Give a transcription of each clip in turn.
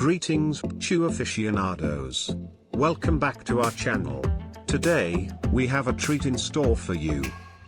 Greetings, shoe aficionados. Welcome back to our channel. Today, we have a treat in store for you.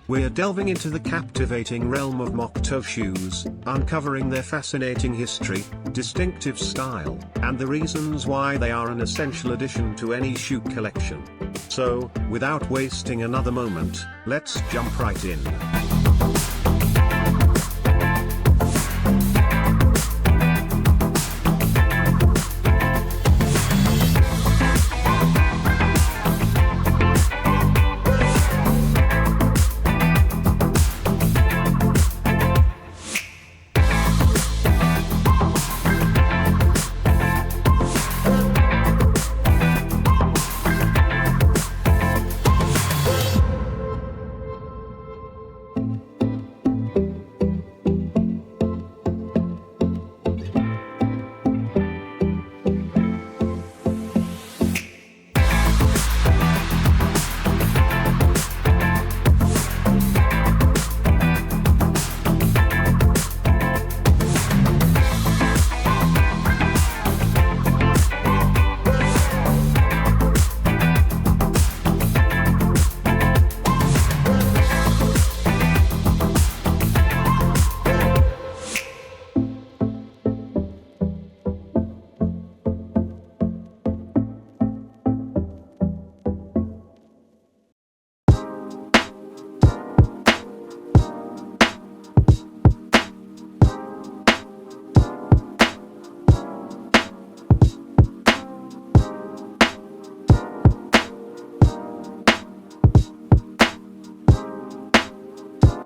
We're delving into the captivating realm of Mocto shoes, uncovering their fascinating history, distinctive style, and the reasons why they are an essential addition to any shoe collection. So, without wasting another moment, let's jump right in.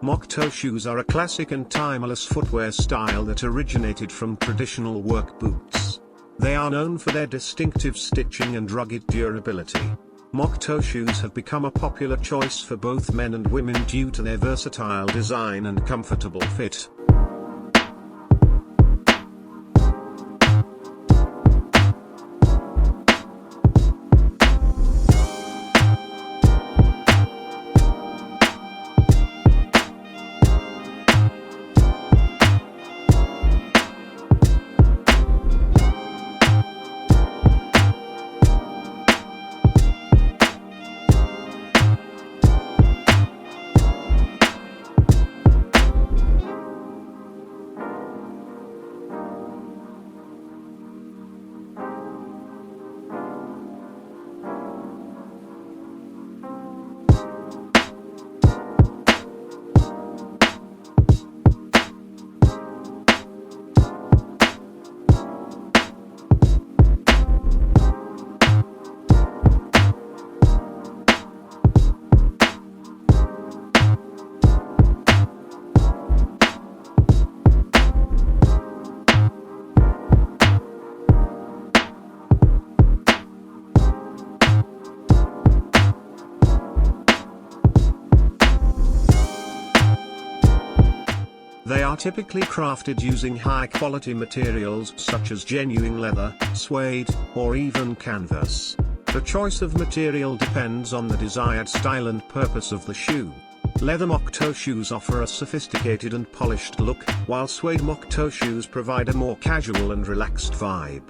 Mocto shoes are a classic and timeless footwear style that originated from traditional work boots. They are known for their distinctive stitching and rugged durability. Mocto shoes have become a popular choice for both men and women due to their versatile design and comfortable fit. They are typically crafted using high-quality materials such as genuine leather, suede, or even canvas. The choice of material depends on the desired style and purpose of the shoe. Leather Mocto shoes offer a sophisticated and polished look, while suede Mocto shoes provide a more casual and relaxed vibe.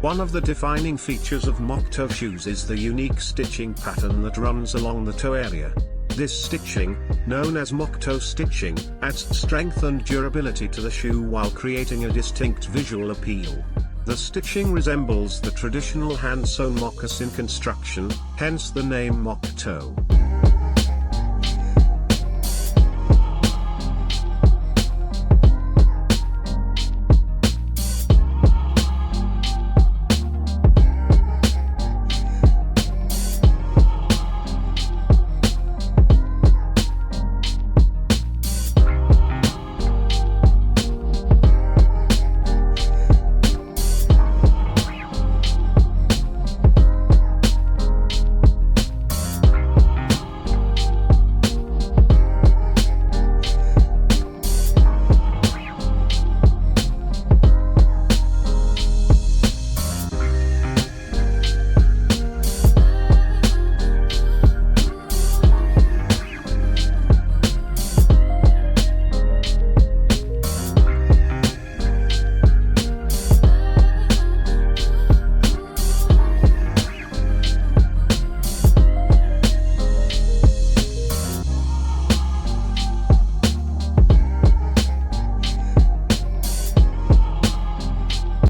One of the defining features of Mocto shoes is the unique stitching pattern that runs along the toe area. This stitching, known as Mocto stitching, adds strength and durability to the shoe while creating a distinct visual appeal. The stitching resembles the traditional hand-sewn moccasin construction, hence the name Mocto.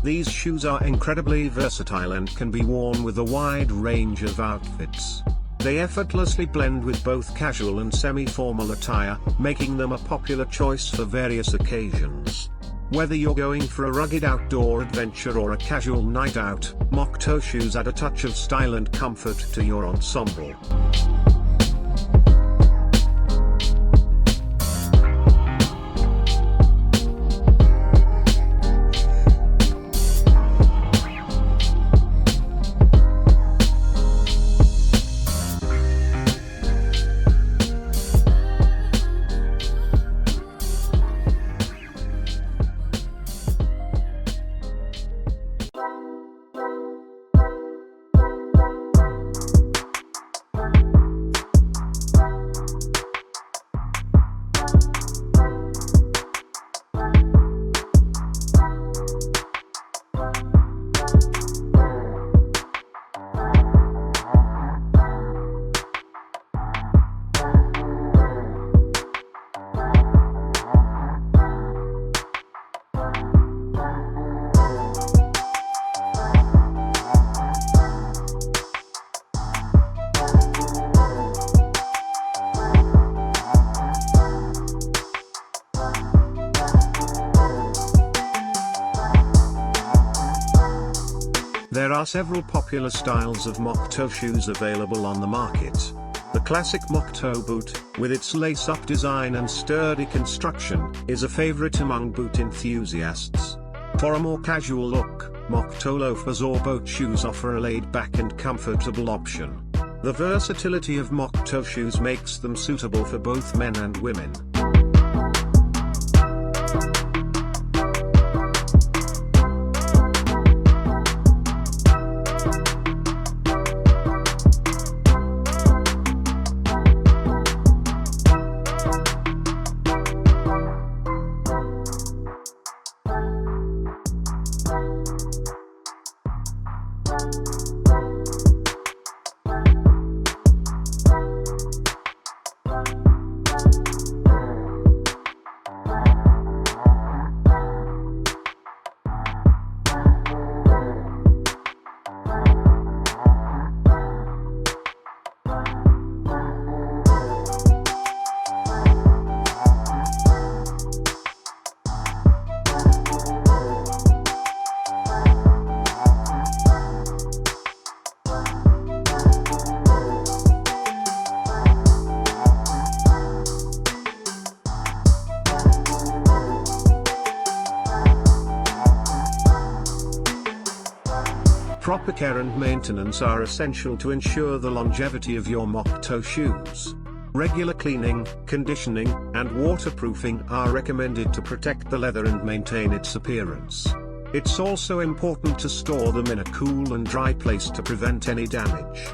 These shoes are incredibly versatile and can be worn with a wide range of outfits. They effortlessly blend with both casual and semi-formal attire, making them a popular choice for various occasions. Whether you're going for a rugged outdoor adventure or a casual night out, Mocto shoes add a touch of style and comfort to your ensemble. There are several popular styles of Mocto shoes available on the market. The classic Mocto boot, with its lace-up design and sturdy construction, is a favorite among boot enthusiasts. For a more casual look, Mocto loafers or boat shoes offer a laid-back and comfortable option. The versatility of Mocto shoes makes them suitable for both men and women. Proper care and maintenance are essential to ensure the longevity of your Mocto shoes. Regular cleaning, conditioning, and waterproofing are recommended to protect the leather and maintain its appearance. It's also important to store them in a cool and dry place to prevent any damage.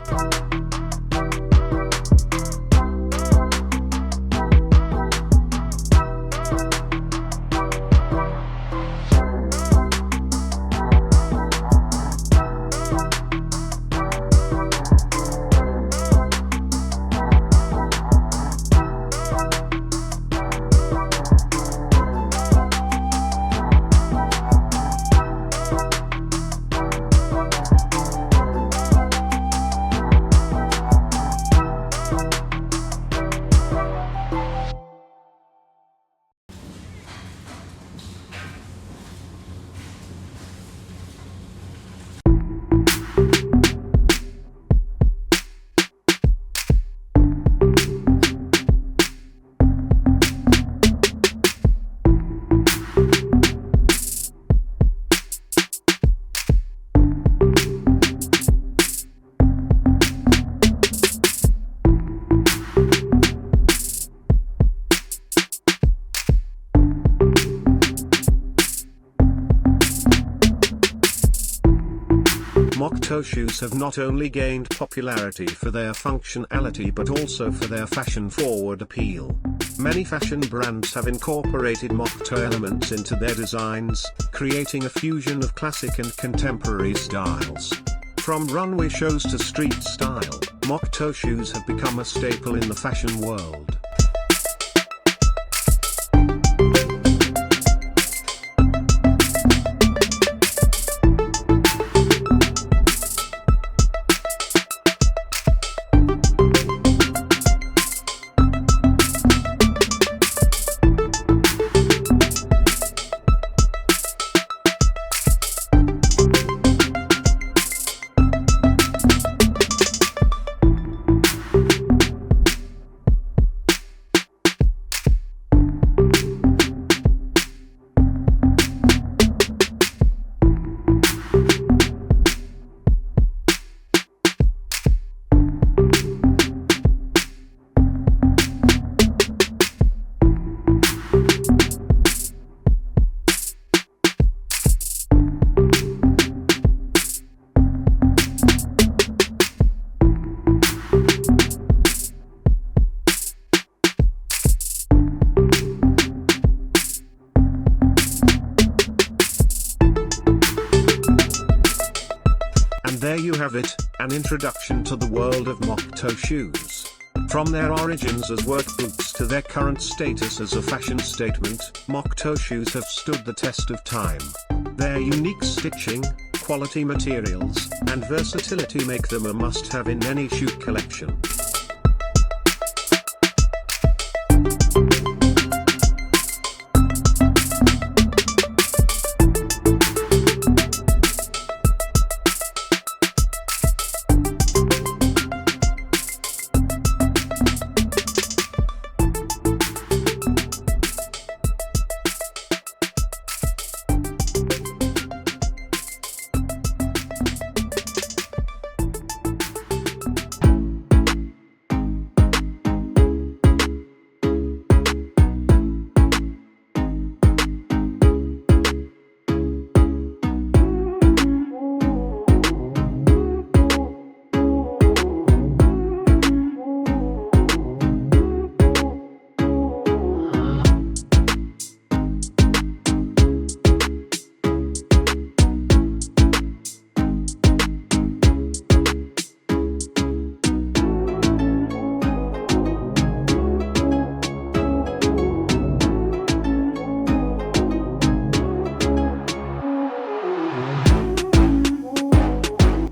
Mocto shoes have not only gained popularity for their functionality but also for their fashion-forward appeal. Many fashion brands have incorporated Mocto elements into their designs, creating a fusion of classic and contemporary styles. From runway shows to street style, Mocto shoes have become a staple in the fashion world. There you have it, an introduction to the world of Mocto shoes. From their origins as work boots to their current status as a fashion statement, Mocto shoes have stood the test of time. Their unique stitching, quality materials, and versatility make them a must-have in any shoe collection.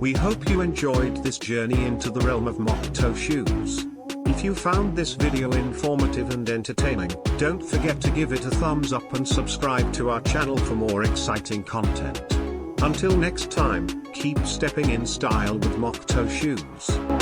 We hope you enjoyed this journey into the realm of Mocto shoes. If you found this video informative and entertaining, don't forget to give it a thumbs up and subscribe to our channel for more exciting content. Until next time, keep stepping in style with Mocto shoes.